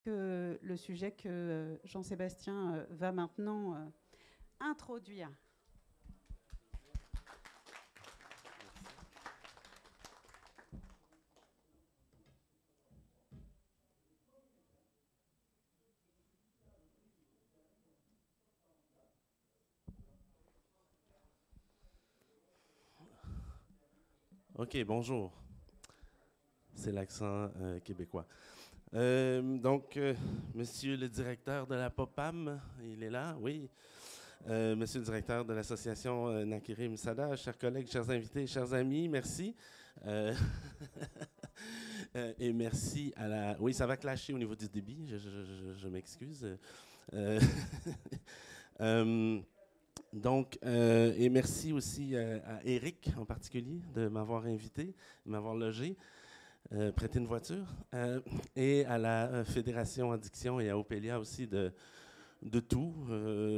que le sujet que Jean-Sébastien va maintenant introduire. OK, bonjour. C'est l'accent québécois. Monsieur le directeur de la POPAM, il est là, oui. Monsieur le directeur de l'association Nakirim Sada, chers collègues, chers invités, chers amis, merci. Euh, et merci à la... Oui, ça va clasher au niveau du débit, je m'excuse. Euh, euh, et merci aussi à Eric en particulier de m'avoir invité, de m'avoir logé. Prêter une voiture, et à la Fédération Addiction et à Opélia aussi de tout,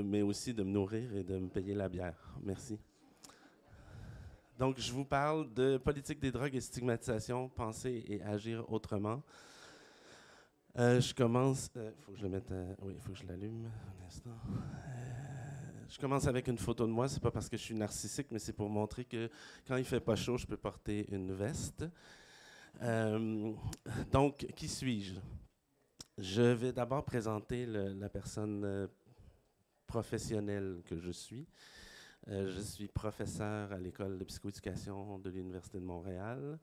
mais aussi de me nourrir et de me payer la bière. Merci. Donc, je vous parle de politique des drogues et stigmatisation, penser et agir autrement. Je commence. Faut que je le mette. Oui, il faut que je l'allume. Un instant. Je commence avec une photo de moi. C'est pas parce que je suis narcissique, mais c'est pour montrer que quand il fait pas chaud, je peux porter une veste. Euh, donc, qui suis-je? Je vais d'abord présenter la personne professionnelle que je suis. Je suis professeur à l'école de psychoéducation de l'Université de Montréal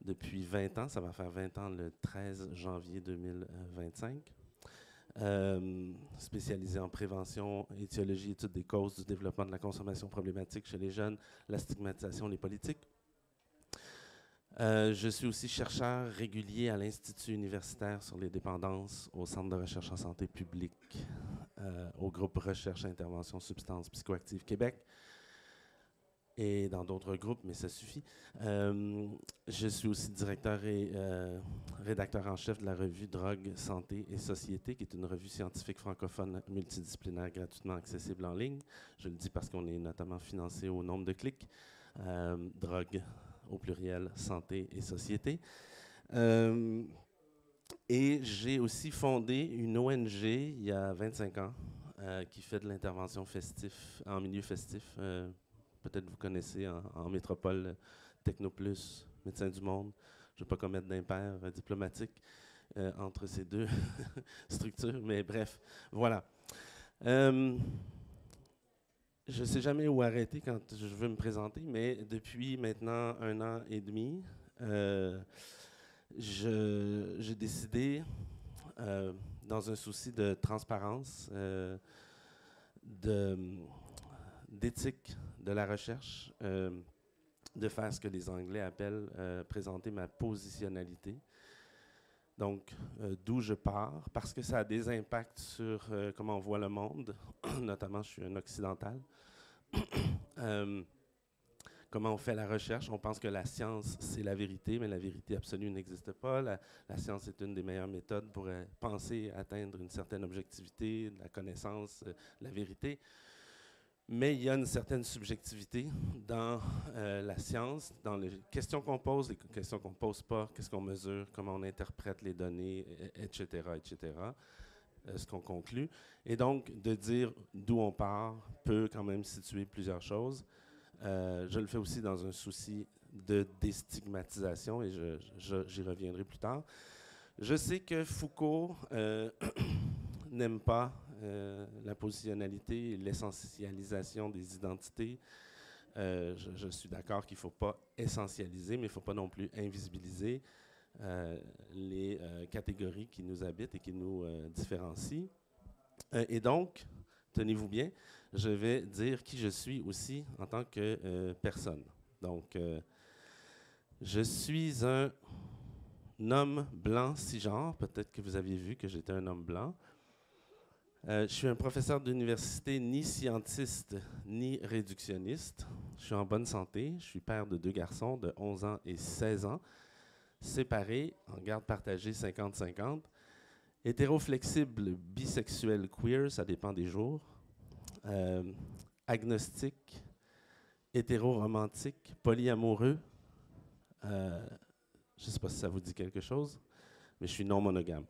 depuis 20 ans. Ça va faire 20 ans le 13 janvier 2025. Spécialisé en prévention, étiologie, étude des causes du développement de la consommation problématique chez les jeunes, la stigmatisation, les politiques. Je suis aussi chercheur régulier à l'Institut universitaire sur les dépendances, au Centre de recherche en santé publique, au groupe Recherche et Intervention Substances Psychoactives Québec et dans d'autres groupes, mais ça suffit. Je suis aussi directeur et rédacteur en chef de la revue Drogue, Santé et Société, qui est une revue scientifique francophone multidisciplinaire gratuitement accessible en ligne. Je le dis parce qu'on est notamment financé au nombre de clics. Drogue, au pluriel, santé et société. Et j'ai aussi fondé une ONG il y a 25 ans qui fait de l'intervention festif, en milieu festif. Peut-être vous connaissez en métropole Technoplus, Médecins du Monde. Je ne veux pas commettre d'impair diplomatique entre ces deux structures, mais bref, voilà. Je ne sais jamais où arrêter quand je veux me présenter, mais depuis maintenant 1 an et demi, j'ai décidé, dans un souci de transparence, d'éthique de la recherche, de faire ce que les Anglais appellent présenter ma positionnalité. Donc, d'où je pars, parce que ça a des impacts sur comment on voit le monde, notamment je suis un occidental. Euh, Comment on fait la recherche? On pense que la science, c'est la vérité, mais la vérité absolue n'existe pas. La science est une des meilleures méthodes pour penser atteindre une certaine objectivité, de la connaissance, la vérité. Mais il y a une certaine subjectivité dans la science, dans les questions qu'on pose, les questions qu'on ne pose pas, qu'est-ce qu'on mesure, comment on interprète les données, etc., etc., ce qu'on conclut. Et donc, de dire d'où on part peut quand même situer plusieurs choses. Je le fais aussi dans un souci de déstigmatisation et j'y reviendrai plus tard. Je sais que Foucault n'aime pas la positionnalité et l'essentialisation des identités. Je suis d'accord qu'il ne faut pas essentialiser, mais il ne faut pas non plus invisibiliser les catégories qui nous habitent et qui nous différencient. Et donc, tenez-vous bien, je vais dire qui je suis aussi en tant que personne. Donc, je suis un homme blanc cisgenre. Peut-être que vous aviez vu que j'étais un homme blanc. Je suis un professeur d'université ni scientiste ni réductionniste. Je suis en bonne santé. Je suis père de 2 garçons de 11 ans et 16 ans, séparés, en garde partagée 50-50. Hétéroflexible, bisexuel, queer, ça dépend des jours. Agnostique, hétéro-romantique, polyamoureux. Je ne sais pas si ça vous dit quelque chose, mais je suis non monogame.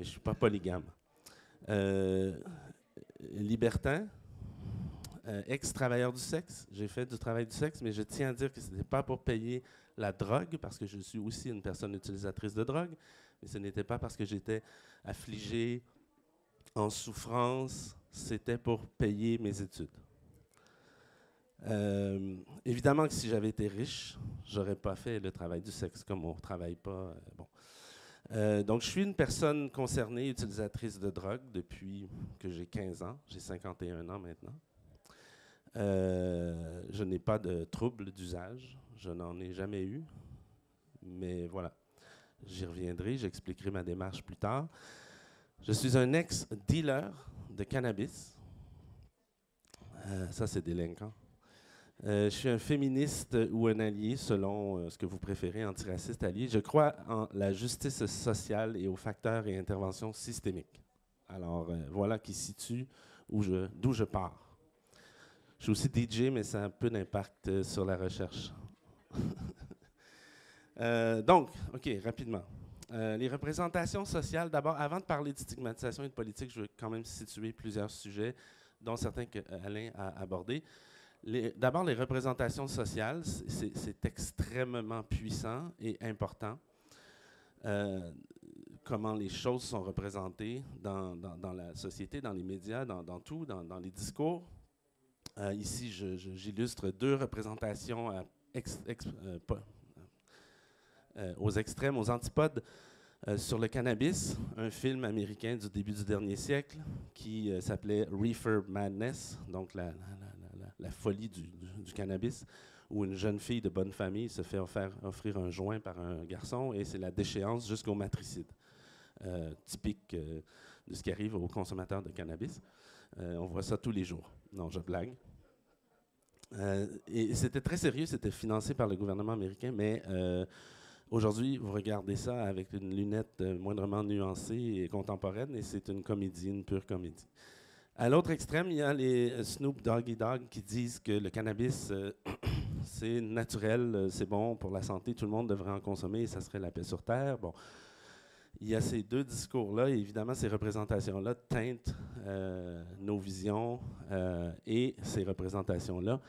mais je ne suis pas polygame. Libertin, ex-travailleur du sexe. J'ai fait du travail du sexe, mais je tiens à dire que ce n'était pas pour payer la drogue, parce que je suis aussi une personne utilisatrice de drogue, mais ce n'était pas parce que j'étais affligé, en souffrance, c'était pour payer mes études. Évidemment que si j'avais été riche, j'aurais pas fait le travail du sexe, comme on ne travaille pas. Donc, je suis une personne concernée, utilisatrice de drogue depuis que j'ai 15 ans. J'ai 51 ans maintenant. Je n'ai pas de trouble d'usage. Je n'en ai jamais eu. Mais voilà, j'y reviendrai. J'expliquerai ma démarche plus tard. Je suis un ex-dealer de cannabis. Ça, c'est délinquant. Je suis un féministe ou un allié, selon ce que vous préférez, antiraciste, allié. Je crois en la justice sociale et aux facteurs et interventions systémiques. Alors, voilà qui situe d'où je pars. Je suis aussi DJ, mais ça a un peu d'impact sur la recherche. Donc, OK, rapidement. Les représentations sociales, d'abord, avant de parler de stigmatisation et de politique, je veux quand même situer plusieurs sujets, dont certains qu'Alain a abordés. D'abord, les représentations sociales, c'est extrêmement puissant et important. Comment les choses sont représentées dans la société, dans les médias, dans tout, dans les discours. Ici, j'illustre deux représentations aux extrêmes, aux antipodes, sur le cannabis, un film américain du début du dernier siècle qui s'appelait Reefer Madness, donc la folie du cannabis, où une jeune fille de bonne famille se fait offrir un joint par un garçon et c'est la déchéance jusqu'au matricide, typique de ce qui arrive aux consommateurs de cannabis. On voit ça tous les jours. Non, je blague. Et c'était très sérieux, c'était financé par le gouvernement américain, mais aujourd'hui, vous regardez ça avec une lunette moindrement nuancée et contemporaine, et c'est une comédie, une pure comédie. À l'autre extrême, il y a les Snoop Doggy Dogg qui disent que le cannabis, c'est naturel, c'est bon pour la santé, tout le monde devrait en consommer et ça serait la paix sur Terre. Bon, il y a ces deux discours-là et évidemment, ces représentations-là teintent nos visions et ces représentations-là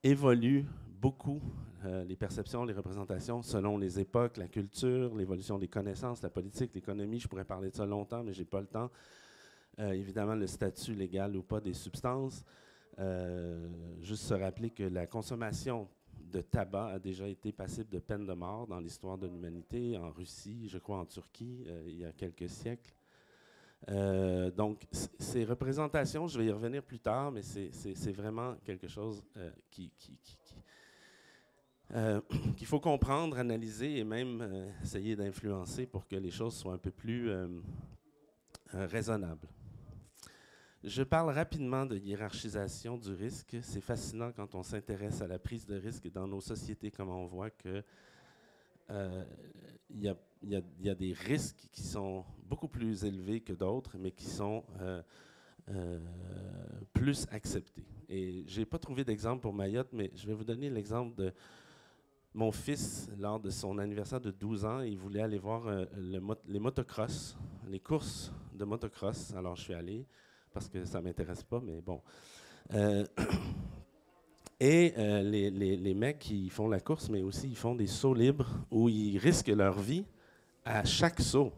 évoluent beaucoup, les perceptions, les représentations, selon les époques, la culture, l'évolution des connaissances, la politique, l'économie. Je pourrais parler de ça longtemps, mais je n'ai pas le temps. Évidemment, le statut légal ou pas des substances. Juste se rappeler que la consommation de tabac a déjà été passible de peine de mort dans l'histoire de l'humanité, en Russie, je crois en Turquie, il y a quelques siècles. Donc, ces représentations, je vais y revenir plus tard, mais c'est vraiment quelque chose qu'il faut comprendre, analyser et même essayer d'influencer pour que les choses soient un peu plus raisonnables. Je parle rapidement de hiérarchisation du risque. C'est fascinant quand on s'intéresse à la prise de risque dans nos sociétés, comme on voit que il y a des risques qui sont beaucoup plus élevés que d'autres, mais qui sont plus acceptés. Et je n'ai pas trouvé d'exemple pour Mayotte, mais je vais vous donner l'exemple de mon fils, lors de son anniversaire de 12 ans. Il voulait aller voir les motocross, les courses de motocross. Alors, je suis allé, parce que ça ne m'intéresse pas, mais bon. Les mecs qui font la course, mais aussi ils font des sauts libres où ils risquent leur vie à chaque saut.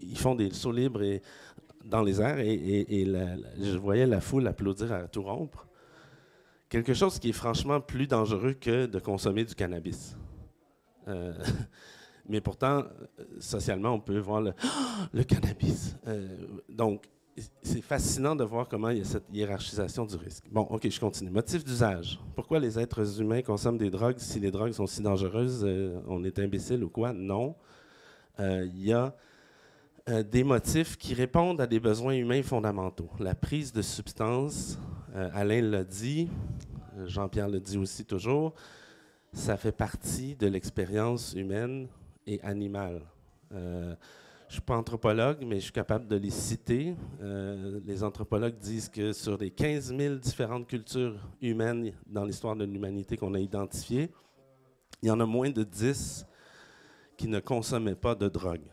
Ils font des sauts libres dans les airs et je voyais la foule applaudir à tout rompre. Quelque chose qui est franchement plus dangereux que de consommer du cannabis. Mais pourtant, socialement, on peut voir le cannabis. Donc, c'est fascinant de voir comment il y a cette hiérarchisation du risque. Bon, OK, je continue. Motif d'usage. Pourquoi les êtres humains consomment des drogues si les drogues sont si dangereuses? On est imbécile ou quoi? Non. Il y a des motifs qui répondent à des besoins humains fondamentaux. La prise de substances, Alain l'a dit, Jean-Pierre le dit aussi toujours, ça fait partie de l'expérience humaine et animale. Je ne suis pas anthropologue, mais je suis capable de les citer. Les anthropologues disent que sur les 15 000 différentes cultures humaines dans l'histoire de l'humanité qu'on a identifiées, il y en a moins de 10 qui ne consommaient pas de drogue.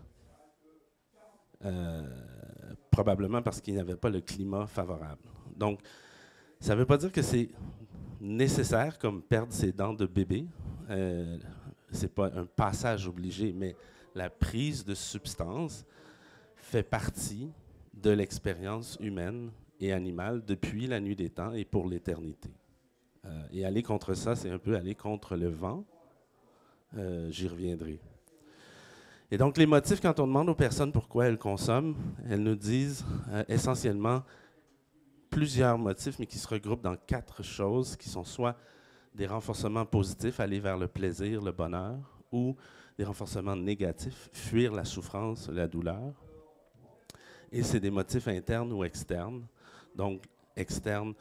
probablement parce qu'il n'y avait pas le climat favorable. Donc, ça ne veut pas dire que c'est nécessaire comme perdre ses dents de bébé. Ce n'est pas un passage obligé, mais la prise de substances fait partie de l'expérience humaine et animale depuis la nuit des temps et pour l'éternité. Et aller contre ça, c'est un peu aller contre le vent. J'y reviendrai. Et donc, les motifs, quand on demande aux personnes pourquoi elles consomment, elles nous disent essentiellement plusieurs motifs, mais qui se regroupent dans 4 choses, qui sont soit des renforcements positifs, aller vers le plaisir, le bonheur, ou des renforcements négatifs, fuir la souffrance, la douleur. Et c'est des motifs internes ou externes. Donc, externes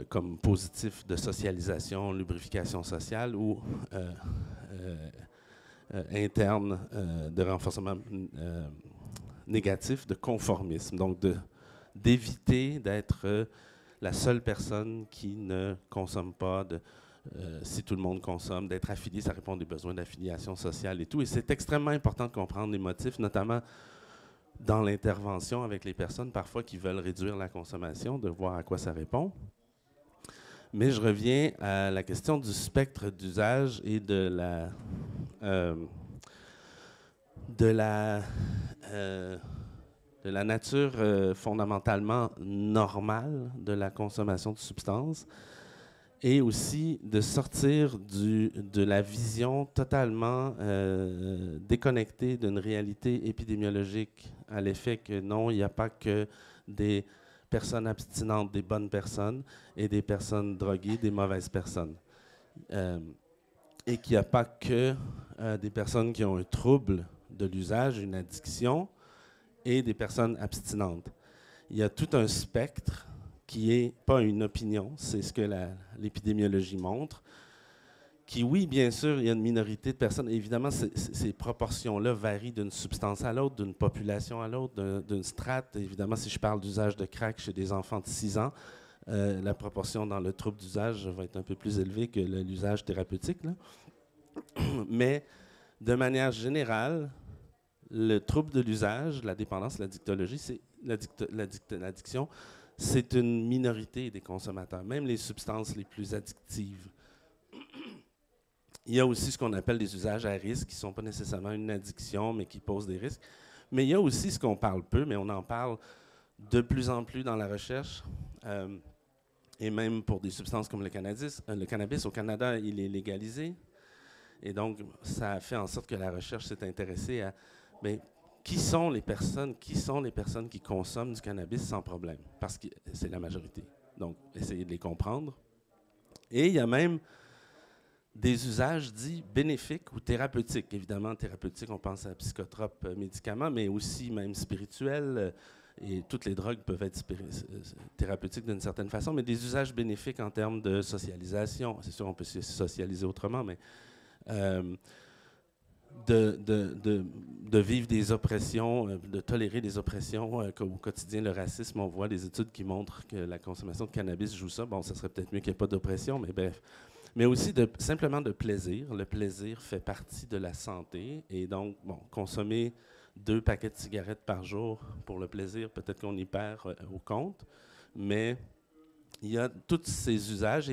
comme positifs de socialisation, lubrification sociale, ou internes de renforcement négatif, de conformisme. Donc, d'éviter d'être la seule personne qui ne consomme pas, si tout le monde consomme, d'être affilié, ça répond à des besoins d'affiliation sociale et tout. Et c'est extrêmement important de comprendre les motifs, notamment dans l'intervention avec les personnes, parfois qui veulent réduire la consommation, de voir à quoi ça répond. Mais je reviens à la question du spectre d'usage et de la nature fondamentalement normale de la consommation de substances, et aussi de sortir de la vision totalement déconnectée d'une réalité épidémiologique à l'effet que non, il n'y a pas que des personnes abstinentes, des bonnes personnes, et des personnes droguées, des mauvaises personnes. Et qu'il n'y a pas que des personnes qui ont un trouble de l'usage, une addiction, et des personnes abstinentes. Il y a tout un spectre qui n'est pas une opinion, c'est ce que l'épidémiologie montre, qui, oui, bien sûr, il y a une minorité de personnes. Évidemment, ces proportions-là varient d'une substance à l'autre, d'une population à l'autre, d'une strate. Évidemment, si je parle d'usage de crack chez des enfants de 6 ans, la proportion dans le trouble d'usage va être un peu plus élevée que l'usage thérapeutique, là. Mais, de manière générale, le trouble de l'usage, la dépendance, l'addictologie, l'addiction, c'est une minorité des consommateurs, même les substances les plus addictives. Il y a aussi ce qu'on appelle des usages à risque, qui ne sont pas nécessairement une addiction, mais qui posent des risques. Mais il y a aussi ce qu'on parle peu, mais on en parle de plus en plus dans la recherche, et même pour des substances comme le cannabis. Au Canada, il est légalisé. Et donc, ça a fait en sorte que la recherche s'est intéressée à qui sont les personnes qui consomment du cannabis sans problème, parce que c'est la majorité. Donc, essayez de les comprendre. Et il y a même des usages dits bénéfiques ou thérapeutiques. Évidemment, thérapeutiques, on pense à psychotropes, médicaments, mais aussi même spirituels. Et toutes les drogues peuvent être thérapeutiques d'une certaine façon, mais des usages bénéfiques en termes de socialisation. C'est sûr, on peut se socialiser autrement, mais de vivre des oppressions, de tolérer des oppressions au quotidien, le racisme. On voit des études qui montrent que la consommation de cannabis joue ça. Bon, ça serait peut-être mieux qu'il n'y ait pas d'oppression, mais bref. Mais aussi simplement de plaisir. Le plaisir fait partie de la santé. Et donc, bon, consommer 2 paquets de cigarettes par jour pour le plaisir, peut-être qu'on y perd au compte. Mais il y a tous ces usages.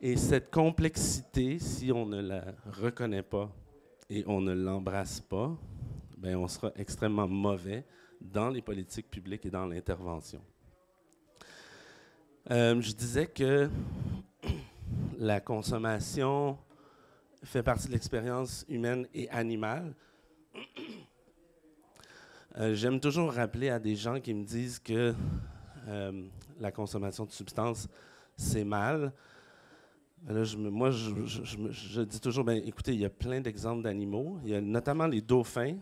Et cette complexité, si on ne la reconnaît pas et on ne l'embrasse pas, ben on sera extrêmement mauvais dans les politiques publiques et dans l'intervention. Je disais que la consommation fait partie de l'expérience humaine et animale. J'aime toujours rappeler à des gens qui me disent que la consommation de substances, c'est mal. Là, je dis toujours, écoutez, il y a plein d'exemples d'animaux. Il y a notamment les dauphins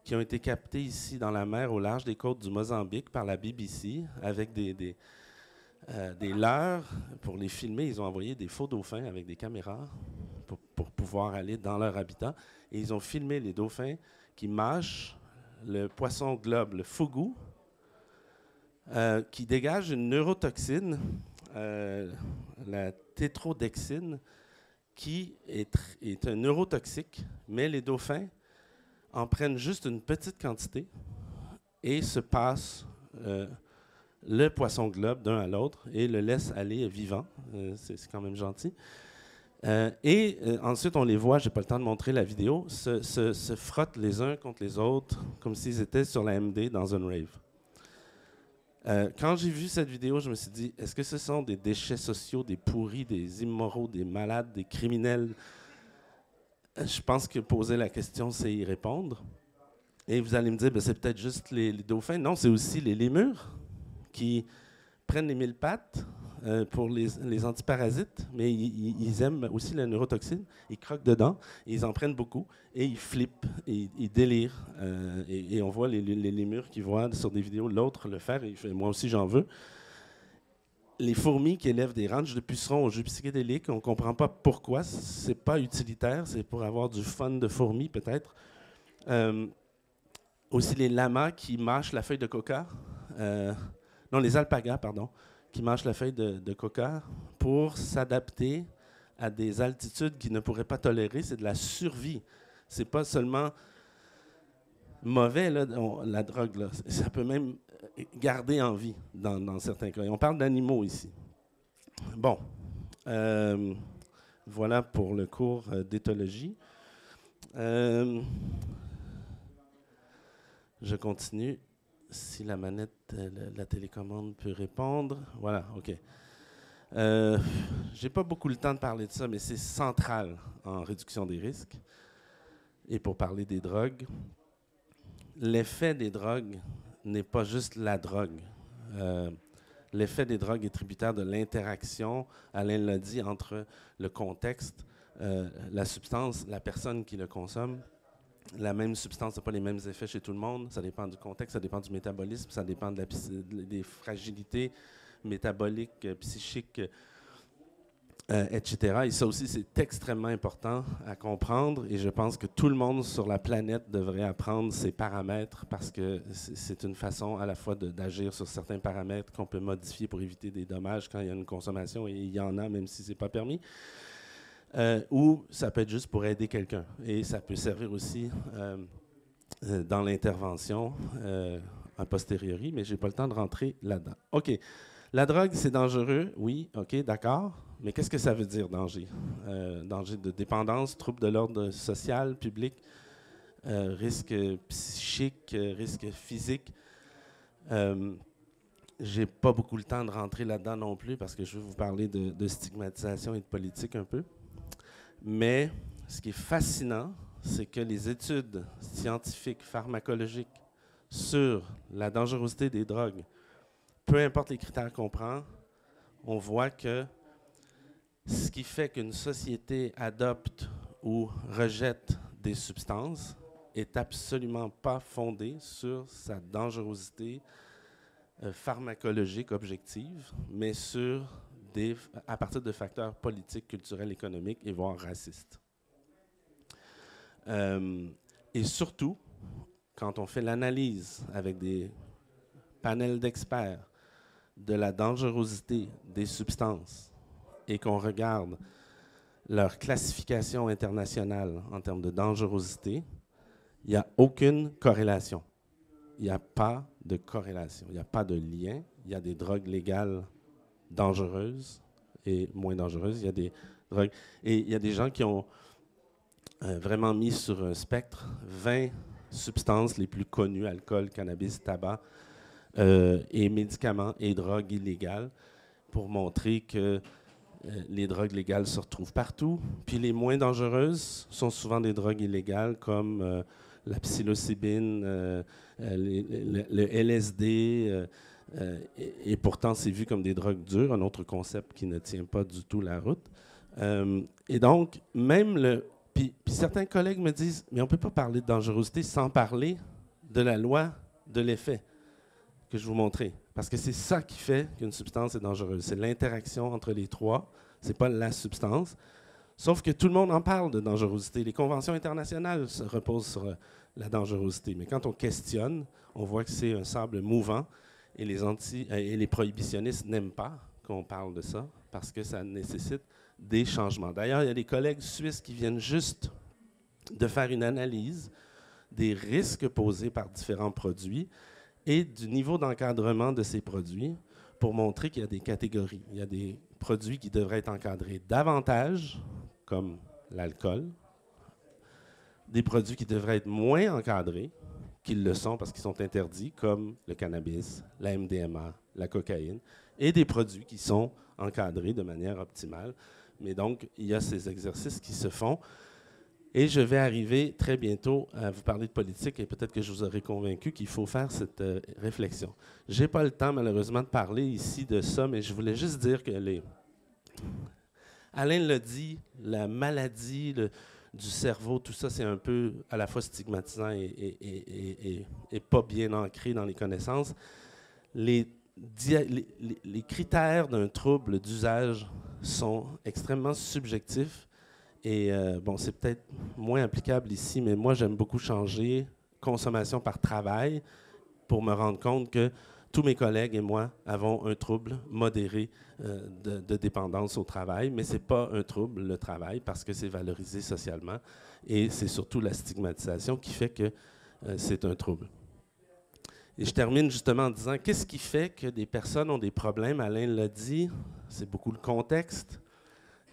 qui ont été captés ici dans la mer au large des côtes du Mozambique par la BBC avec des leurres pour les filmer. Ils ont envoyé des faux dauphins avec des caméras pour pouvoir aller dans leur habitat. Et ils ont filmé les dauphins qui mâchent le poisson globe, le fugu, qui dégage une neurotoxine, la tétrodexine, qui est un neurotoxique, mais les dauphins en prennent juste une petite quantité et se passent le poisson globe d'un à l'autre et le laissent aller vivant. C'est quand même gentil. Ensuite, on les voit, je n'ai pas le temps de montrer la vidéo, se frottent les uns contre les autres comme s'ils étaient sur la MD dans une rave. Quand j'ai vu cette vidéo, je me suis dit, est-ce que ce sont des déchets sociaux, des pourris, des immoraux, des malades, des criminels? Je pense que poser la question, c'est y répondre. Et vous allez me dire, ben, c'est peut-être juste les dauphins. Non, c'est aussi les lémures qui prennent les 1000 pattes pour les antiparasites, mais ils aiment aussi la neurotoxine. Ils croquent dedans, ils en prennent beaucoup, et ils flippent, et ils délirent. Et on voit les lémures qui voient sur des vidéos l'autre le faire, et il fait, moi aussi j'en veux. Les fourmis qui élèvent des ranchs de pucerons aux jus psychédéliques, on ne comprend pas pourquoi. C'est pas utilitaire, c'est pour avoir du fun de fourmis peut-être. Aussi les lamas qui mâchent la feuille de coca. Non, les alpagas, pardon, qui mâchent la feuille de coca pour s'adapter à des altitudes qu'ils ne pourraient pas tolérer. C'est de la survie. C'est pas seulement mauvais, là, la drogue. Là. Ça peut même garder en vie dans certains cas. Et on parle d'animaux ici. Bon. Voilà pour le cours d'éthologie. Je continue. Si la manette, la télécommande peut répondre. Voilà, OK. J'ai pas beaucoup le temps de parler de ça, mais c'est central en réduction des risques. Et pour parler des drogues, l'effet des drogues n'est pas juste la drogue. L'effet des drogues est tributaire de l'interaction, Alain l'a dit, entre le contexte, la substance, la personne qui le consomme. La même substance n'a pas les mêmes effets chez tout le monde. Ça dépend du contexte, ça dépend du métabolisme, ça dépend des fragilités métaboliques, psychiques, etc. Et ça aussi, c'est extrêmement important à comprendre. Et je pense que tout le monde sur la planète devrait apprendre ces paramètres parce que c'est une façon à la fois d'agir sur certains paramètres qu'on peut modifier pour éviter des dommages quand il y a une consommation, et il y en a même si ce n'est pas permis. Ou ça peut être juste pour aider quelqu'un. Et ça peut servir aussi dans l'intervention a posteriori, mais je n'ai pas le temps de rentrer là-dedans. OK. La drogue, c'est dangereux, oui, OK, d'accord. Mais qu'est-ce que ça veut dire, danger? Danger de dépendance, trouble de l'ordre social, public, risque psychique, risque physique. J'ai pas beaucoup le temps de rentrer là-dedans non plus parce que je veux vous parler de stigmatisation et de politique un peu. Mais ce qui est fascinant, c'est que les études scientifiques, pharmacologiques sur la dangerosité des drogues, peu importe les critères qu'on prend, on voit que ce qui fait qu'une société adopte ou rejette des substances est absolument pas fondé sur sa dangerosité pharmacologique objective, mais à partir de facteurs politiques, culturels, économiques et voire racistes. Et surtout, quand on fait l'analyse avec des panels d'experts de la dangerosité des substances et qu'on regarde leur classification internationale en termes de dangerosité, il n'y a aucune corrélation. Il n'y a pas de corrélation, il n'y a pas de lien. Il y a des drogues légales dangereuses et moins dangereuses. Il y a des drogues. Et il y a des gens qui ont vraiment mis sur un spectre 20 substances les plus connues, alcool, cannabis, tabac, et médicaments et drogues illégales, pour montrer que les drogues légales se retrouvent partout. Puis les moins dangereuses sont souvent des drogues illégales comme la psilocybine, le LSD, et pourtant c'est vu comme des drogues dures, un autre concept qui ne tient pas du tout la route. Et donc, même puis certains collègues me disent, mais on ne peut pas parler de dangerosité sans parler de la loi de l'effet que je vous montrais. Parce que c'est ça qui fait qu'une substance est dangereuse. C'est l'interaction entre les trois, ce n'est pas la substance. Sauf que tout le monde en parle de dangerosité. Les conventions internationales se reposent sur la dangerosité. Mais quand on questionne, on voit que c'est un sable mouvant et les prohibitionnistes n'aiment pas qu'on parle de ça parce que ça nécessite des changements. D'ailleurs, il y a des collègues suisses qui viennent juste de faire une analyse des risques posés par différents produits et du niveau d'encadrement de ces produits pour montrer qu'il y a des catégories. Il y a des produits qui devraient être encadrés davantage, comme l'alcool, des produits qui devraient être moins encadrés, qu'ils le sont parce qu'ils sont interdits, comme le cannabis, la MDMA, la cocaïne, et des produits qui sont encadrés de manière optimale. Mais donc, il y a ces exercices qui se font. Et je vais arriver très bientôt à vous parler de politique et peut-être que je vous aurai convaincu qu'il faut faire cette réflexion. Je n'ai pas le temps, malheureusement, de parler ici de ça, mais je voulais juste dire que Alain l'a dit, la maladie du cerveau, tout ça, c'est un peu à la fois stigmatisant et pas bien ancré dans les connaissances. Les critères d'un trouble d'usage sont extrêmement subjectifs. Et bon, c'est peut-être moins applicable ici, mais moi, j'aime beaucoup changer consommation par travail pour me rendre compte que tous mes collègues et moi avons un trouble modéré de dépendance au travail, mais ce n'est pas un trouble, le travail, parce que c'est valorisé socialement. Et c'est surtout la stigmatisation qui fait que c'est un trouble. Et je termine justement en disant, qu'est-ce qui fait que des personnes ont des problèmes? Alain l'a dit, c'est beaucoup le contexte.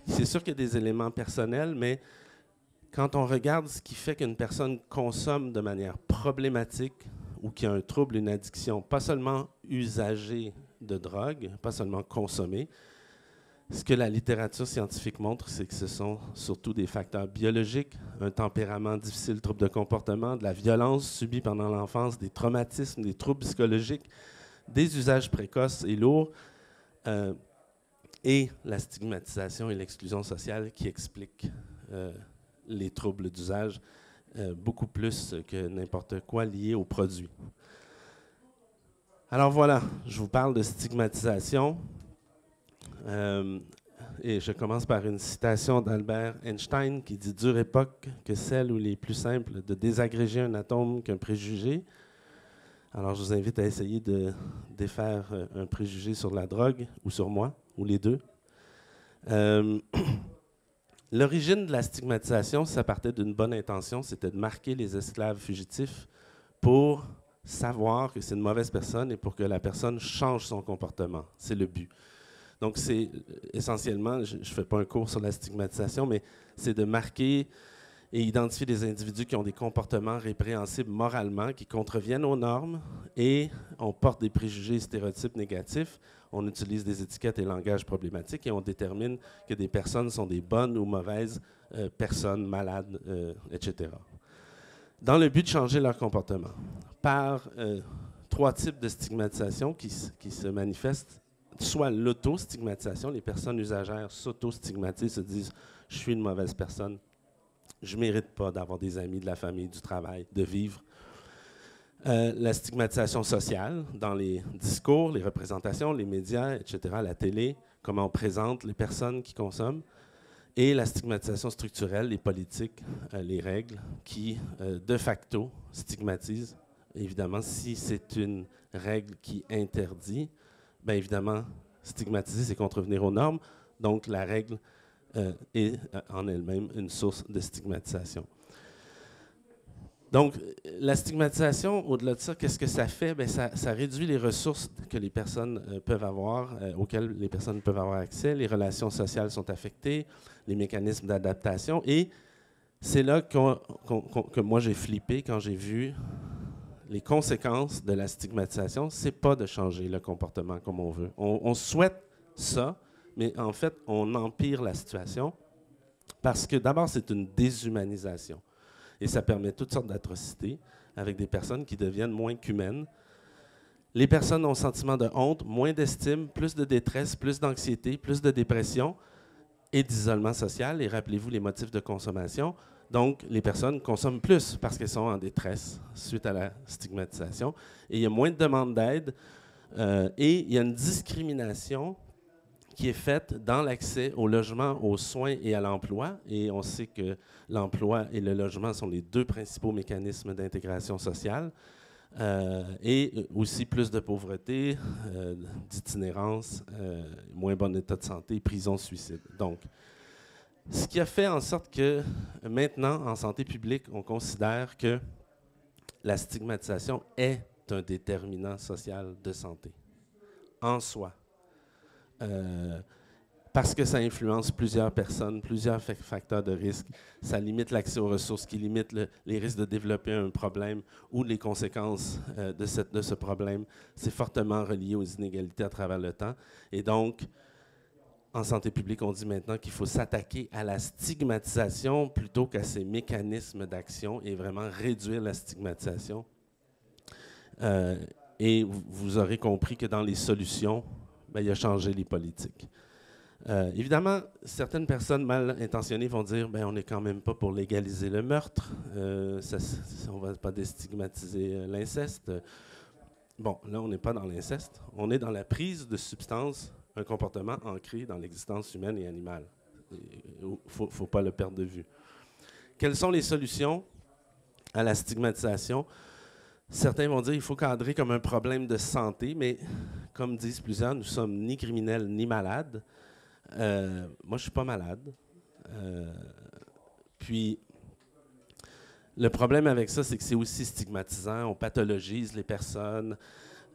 C'est sûr qu'il y a des éléments personnels, mais quand on regarde ce qui fait qu'une personne consomme de manière problématique ou qu'il y a un trouble, une addiction, pas seulement usager de drogue, pas seulement consommer, ce que la littérature scientifique montre, c'est que ce sont surtout des facteurs biologiques, un tempérament difficile, troubles de comportement, de la violence subie pendant l'enfance, des traumatismes, des troubles psychologiques, des usages précoces et lourds, et la stigmatisation et l'exclusion sociale qui expliquent les troubles d'usage beaucoup plus que n'importe quoi lié aux produits. Alors voilà, je vous parle de stigmatisation. Et je commence par une citation d'Albert Einstein qui dit « Dure époque que celle où il est plus simple de désagréger un atome qu'un préjugé ». Alors je vous invite à essayer de défaire un préjugé sur la drogue ou sur moi, ou les deux. L'origine de la stigmatisation, ça partait d'une bonne intention, c'était de marquer les esclaves fugitifs pour savoir que c'est une mauvaise personne et pour que la personne change son comportement. C'est le but. Donc, c'est essentiellement, je ne fais pas un cours sur la stigmatisation, mais c'est de marquer et identifier des individus qui ont des comportements répréhensibles moralement, qui contreviennent aux normes, et on porte des préjugés et stéréotypes négatifs, on utilise des étiquettes et langages problématiques, et on détermine que des personnes sont des bonnes ou mauvaises personnes, malades, etc. Dans le but de changer leur comportement, par 3 types de stigmatisation qui se manifestent, soit l'auto-stigmatisation, les personnes usagères s'auto-stigmatisent, se disent « je suis une mauvaise personne », je ne mérite pas d'avoir des amis, de la famille, du travail, de vivre. La stigmatisation sociale, dans les discours, les représentations, les médias, etc., la télé, comment on présente les personnes qui consomment. Et la stigmatisation structurelle, les politiques, les règles, qui, de facto, stigmatisent. Évidemment, si c'est une règle qui interdit, bien évidemment, stigmatiser, c'est contrevenir aux normes. Donc, la règle est en elle-même une source de stigmatisation. Donc, la stigmatisation, au-delà de ça, qu'est-ce que ça fait? Bien, ça réduit les ressources que les personnes peuvent avoir, auxquelles les personnes peuvent avoir accès. Les relations sociales sont affectées, les mécanismes d'adaptation. Et c'est là que moi, j'ai flippé quand j'ai vu les conséquences de la stigmatisation. Ce n'est pas de changer le comportement comme on veut. On souhaite ça, mais en fait, on empire la situation parce que d'abord, c'est une déshumanisation. Et ça permet toutes sortes d'atrocités avec des personnes qui deviennent moins qu'humaines. Les personnes ont un sentiment de honte, moins d'estime, plus de détresse, plus d'anxiété, plus de dépression et d'isolement social. Et rappelez-vous les motifs de consommation. Donc, les personnes consomment plus parce qu'elles sont en détresse suite à la stigmatisation. Et il y a moins de demandes d'aide et il y a une discrimination qui est faite dans l'accès au logement, aux soins et à l'emploi. Et on sait que l'emploi et le logement sont les 2 principaux mécanismes d'intégration sociale. Et aussi plus de pauvreté, d'itinérance, moins bon état de santé, prison, suicide. Donc, ce qui a fait en sorte que maintenant, en santé publique, on considère que la stigmatisation est un déterminant social de santé, en soi. Parce que ça influence plusieurs personnes, plusieurs facteurs de risque. Ça limite l'accès aux ressources, qui limite les risques de développer un problème ou les conséquences de ce problème. C'est fortement relié aux inégalités à travers le temps. Et donc, en santé publique, on dit maintenant qu'il faut s'attaquer à la stigmatisation plutôt qu'à ces mécanismes d'action et vraiment réduire la stigmatisation. Et vous aurez compris que dans les solutions, ben, il a changé les politiques. Évidemment, certaines personnes mal intentionnées vont dire ben, on n'est quand même pas pour légaliser le meurtre, on ne va pas déstigmatiser l'inceste. Bon, là, on n'est pas dans l'inceste, on est dans la prise de substances, un comportement ancré dans l'existence humaine et animale. Il ne faut pas le perdre de vue. Quelles sont les solutions à la stigmatisation? Certains vont dire qu'il faut cadrer comme un problème de santé, mais comme disent plusieurs, nous ne sommes ni criminels ni malades. Moi, je ne suis pas malade. Puis, le problème avec ça, c'est que c'est aussi stigmatisant. On pathologise les personnes.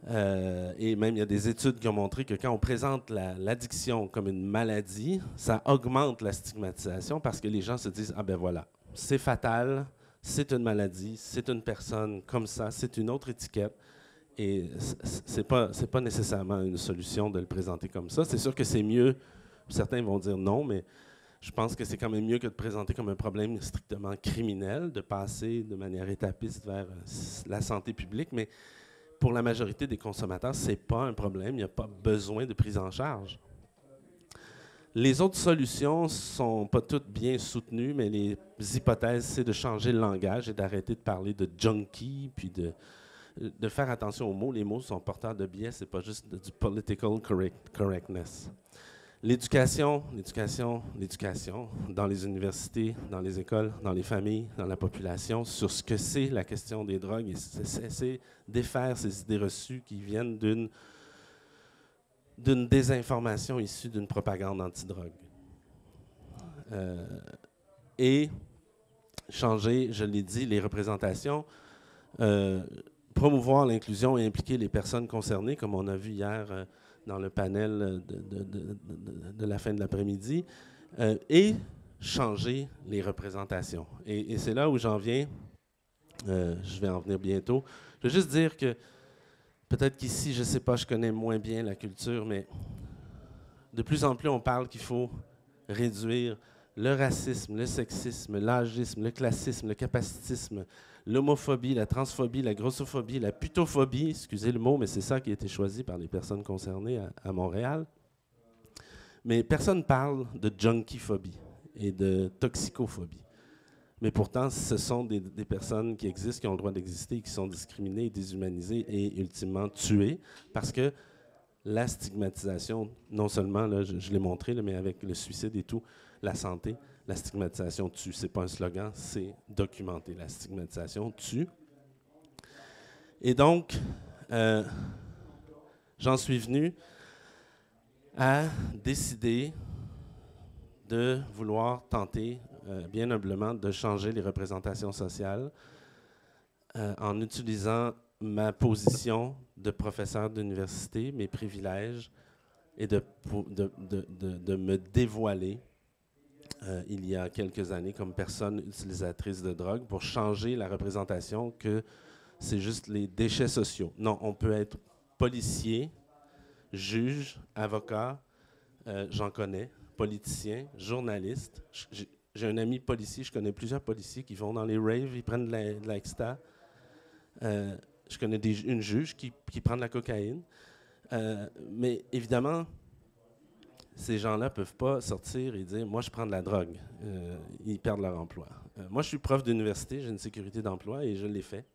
Et même, il y a des études qui ont montré que quand on présente l'addiction comme une maladie, ça augmente la stigmatisation parce que les gens se disent « Ah ben voilà, c'est fatal, c'est une maladie, c'est une personne comme ça, c'est une autre étiquette. » Et c'est pas nécessairement une solution de le présenter comme ça. C'est sûr que c'est mieux. Certains vont dire non, mais je pense que c'est quand même mieux que de présenter comme un problème strictement criminel, de passer de manière étapiste vers la santé publique. Mais pour la majorité des consommateurs, ce n'est pas un problème. Il n'y a pas besoin de prise en charge. Les autres solutions ne sont pas toutes bien soutenues, mais les hypothèses, c'est de changer le langage et d'arrêter de parler de junkie, puis de faire attention aux mots. Les mots sont porteurs de biais, ce n'est pas juste du political correctness. L'éducation dans les universités, dans les écoles, dans les familles, dans la population, sur ce que c'est la question des drogues, et c'est défaire ces idées reçues qui viennent d'une désinformation issue d'une propagande anti-drogue. Et changer, je l'ai dit, les représentations, promouvoir l'inclusion et impliquer les personnes concernées, comme on a vu hier dans le panel de la fin de l'après-midi, et changer les représentations. Et c'est là où j'en viens, je vais en venir bientôt. Je veux juste dire que, peut-être qu'ici, je ne sais pas, je connais moins bien la culture, mais de plus en plus, on parle qu'il faut réduire le racisme, le sexisme, l'agisme, le classisme, le capacitisme, l'homophobie, la transphobie, la grossophobie, la putophobie, excusez le mot, mais c'est ça qui a été choisi par les personnes concernées à Montréal. Mais personne ne parle de junkiephobie et de toxicophobie. Mais pourtant, ce sont des personnes qui existent, qui ont le droit d'exister, qui sont discriminées, déshumanisées et ultimement tuées, parce que la stigmatisation, non seulement, là, je l'ai montré, là, mais avec le suicide et tout, la santé, la stigmatisation tue. Ce n'est pas un slogan, c'est documenté. La stigmatisation tue. Et donc, j'en suis venu à décider de vouloir tenter, bien humblement, de changer les représentations sociales en utilisant ma position de professeur d'université, mes privilèges, et de me dévoiler il y a quelques années comme personne utilisatrice de drogue pour changer la représentation que c'est juste les déchets sociaux. Non, on peut être policier, juge, avocat, j'en connais, politicien, journaliste. J'ai un ami policier, je connais plusieurs policiers qui vont dans les raves, ils prennent de la exta. Je connais une juge qui prend de la cocaïne. Mais évidemment, ces gens-là ne peuvent pas sortir et dire « moi, je prends de la drogue ». Ils perdent leur emploi. Moi, je suis prof d'université, j'ai une sécurité d'emploi et je l'ai fait.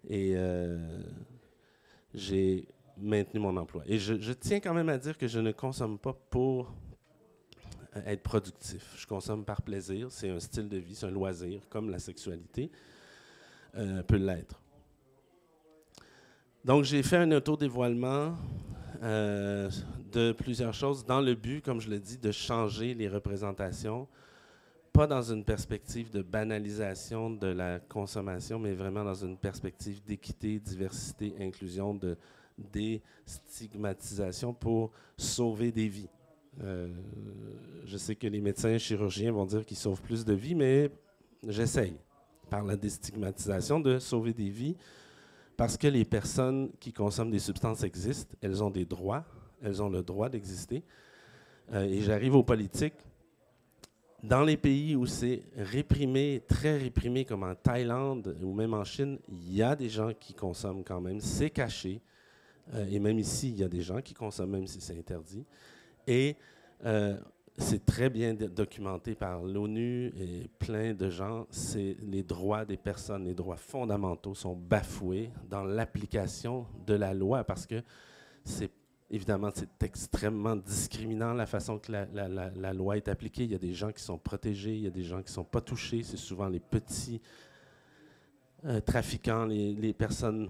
Et j'ai maintenu mon emploi. Et je tiens quand même à dire que je ne consomme pas pour être productif. Je consomme par plaisir. C'est un style de vie, c'est un loisir, comme la sexualité peut l'être. Donc, j'ai fait un autodévoilement de plusieurs choses dans le but, comme je l'ai dit, de changer les représentations pas dans une perspective de banalisation de la consommation, mais vraiment dans une perspective d'équité, diversité, inclusion, de déstigmatisation pour sauver des vies. Je sais que les médecins chirurgiens vont dire qu'ils sauvent plus de vies, mais j'essaye, par la déstigmatisation, de sauver des vies, parce que les personnes qui consomment des substances existent, elles ont des droits, elles ont le droit d'exister. Et j'arrive aux politiques. Dans les pays où c'est réprimé, très réprimé, comme en Thaïlande ou même en Chine, il y a des gens qui consomment quand même, c'est caché. Et même ici, il y a des gens qui consomment, même si c'est interdit. Et c'est très bien documenté par l'ONU et plein de gens. C'est les droits des personnes, les droits fondamentaux sont bafoués dans l'application de la loi parce que évidemment, c'est extrêmement discriminant la façon que la loi est appliquée. Il y a des gens qui sont protégés, il y a des gens qui ne sont pas touchés. C'est souvent les petits trafiquants, les personnes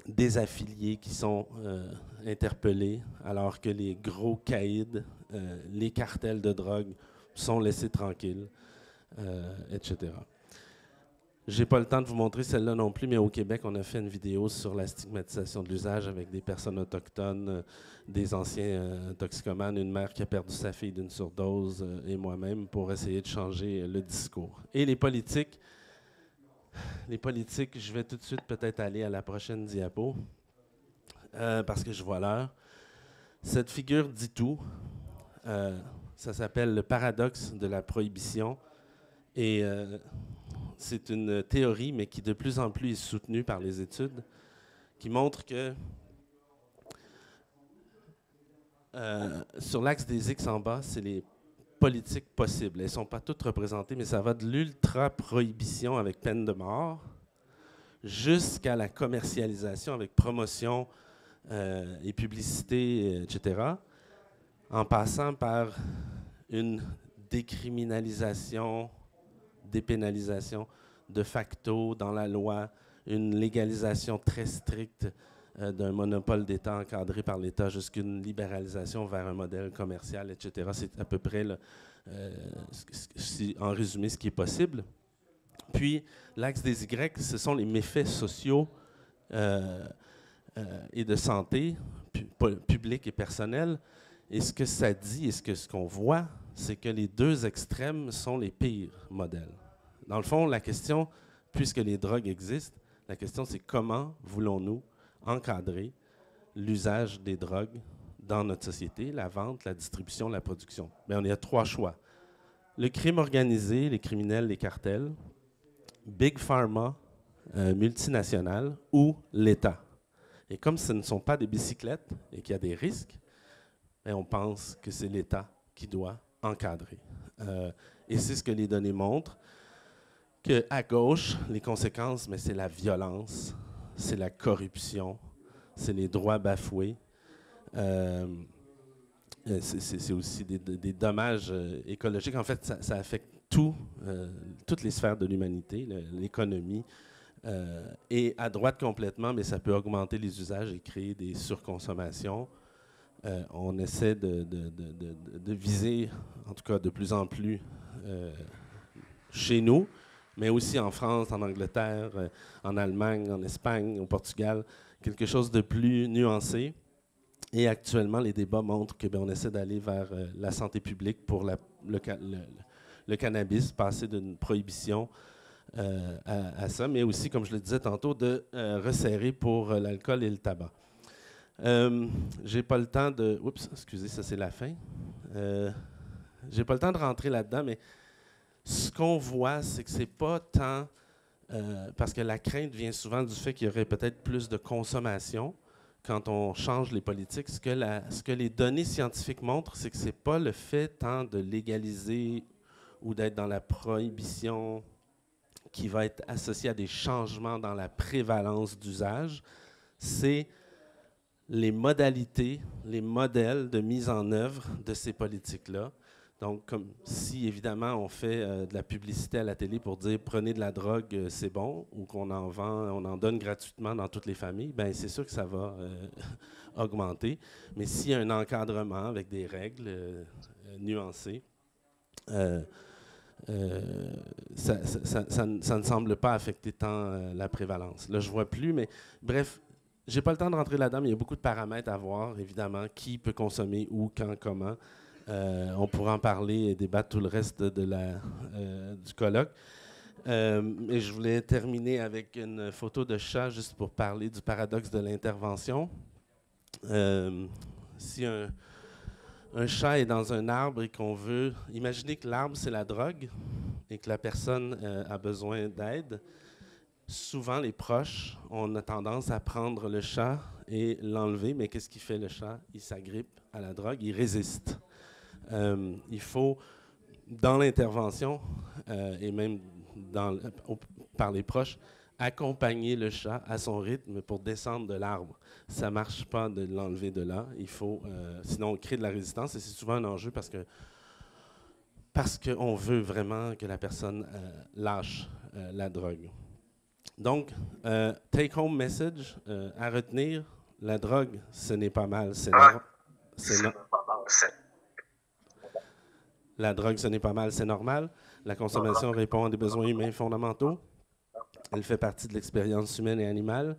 désaffiliés qui sont interpellés, alors que les gros caïds, les cartels de drogue sont laissés tranquilles, etc. J'ai pas le temps de vous montrer celle-là non plus, mais au Québec, on a fait une vidéo sur la stigmatisation de l'usage avec des personnes autochtones, des anciens toxicomanes, une mère qui a perdu sa fille d'une surdose et moi-même pour essayer de changer le discours. Et les politiques, je vais tout de suite peut-être aller à la prochaine diapo, parce que je vois l'heure. Cette figure dit tout. Ça s'appelle le paradoxe de la prohibition. Et c'est une théorie, mais qui de plus en plus est soutenue par les études, qui montre que sur l'axe des X en bas, c'est les politiques possibles. Elles ne sont pas toutes représentées, mais ça va de l'ultra-prohibition avec peine de mort jusqu'à la commercialisation avec promotion et publicité, etc., en passant par une décriminalisation, dépénalisation de facto dans la loi, une légalisation très stricte d'un monopole d'État encadré par l'État jusqu'à une libéralisation vers un modèle commercial, etc. C'est à peu près, en résumé, ce qui est possible. Puis, l'axe des Y, ce sont les méfaits sociaux et de santé, publics et personnels. Et ce que ça dit et ce qu'on voit, c'est que les deux extrêmes sont les pires modèles. Dans le fond, la question, puisque les drogues existent, la question c'est comment voulons-nous encadrer l'usage des drogues dans notre société, la vente, la distribution, la production. Bien, on y a trois choix. Le crime organisé, les criminels, les cartels, Big Pharma, multinationales ou l'État. Et comme ce ne sont pas des bicyclettes et qu'il y a des risques, bien, on pense que c'est l'État qui doit encadrer. Et c'est ce que les données montrent, qu'à gauche, les conséquences, mais c'est la violence, c'est la corruption, c'est les droits bafoués, c'est aussi des dommages écologiques. En fait, ça affecte toutes les sphères de l'humanité, l'économie. Et à droite complètement, mais ça peut augmenter les usages et créer des surconsommations. On essaie de viser, en tout cas de plus en plus, chez nous, mais aussi en France, en Angleterre, en Allemagne, en Espagne, au Portugal, quelque chose de plus nuancé. Et actuellement, les débats montrent qu'on essaie d'aller vers la santé publique pour le cannabis, passer d'une prohibition à ça, mais aussi, comme je le disais tantôt, de resserrer pour l'alcool et le tabac. J'ai pas le temps de... Oups, excusez, ça c'est la fin. J'ai pas le temps de rentrer là-dedans, mais ce qu'on voit, c'est que c'est pas tant... parce que la crainte vient souvent du fait qu'il y aurait peut-être plus de consommation quand on change les politiques. Ce que les données scientifiques montrent, c'est que c'est pas le fait tant de légaliser ou d'être dans la prohibition qui va être associé à des changements dans la prévalence d'usage, c'est les modalités, les modèles de mise en œuvre de ces politiques-là. Donc, comme si, évidemment, on fait de la publicité à la télé pour dire « prenez de la drogue, c'est bon », ou qu'on en vend, on en donne gratuitement dans toutes les familles, bien, c'est sûr que ça va augmenter. Mais s'il y a un encadrement avec des règles nuancées, ça ne semble pas affecter tant la prévalence. Là, je ne vois plus, mais bref, je n'ai pas le temps de rentrer là-dedans, mais il y a beaucoup de paramètres à voir, évidemment. Qui peut consommer, où, quand, comment. On pourra en parler et débattre tout le reste du colloque. Et je voulais terminer avec une photo de chat, juste pour parler du paradoxe de l'intervention. Si un chat est dans un arbre et qu'on veut... Imaginez que l'arbre, c'est la drogue et que la personne a besoin d'aide. Souvent, les proches, on a tendance à prendre le chat et l'enlever, mais qu'est-ce qu'il fait le chat? Il s'agrippe à la drogue, il résiste. Il faut, dans l'intervention, et même par les proches, accompagner le chat à son rythme pour descendre de l'arbre. Ça ne marche pas de l'enlever de là. Il faut, sinon, on crée de la résistance et c'est souvent un enjeu parce qu'on veut vraiment que la personne lâche la drogue. Donc, take-home message à retenir, la drogue, ce n'est pas mal. La drogue, ce n'est pas mal, c'est normal. La consommation répond à des besoins humains fondamentaux. Elle fait partie de l'expérience humaine et animale.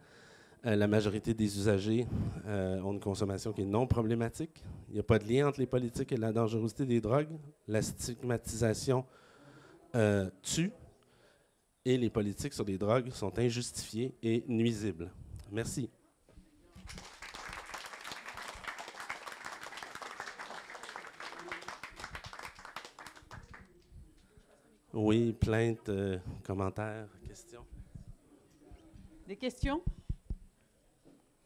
La majorité des usagers ont une consommation qui est non problématique. Il n'y a pas de lien entre les politiques et la dangerosité des drogues. La stigmatisation tue. Et les politiques sur les drogues sont injustifiées et nuisibles. Merci. Oui, plaintes, commentaires, questions. Des questions?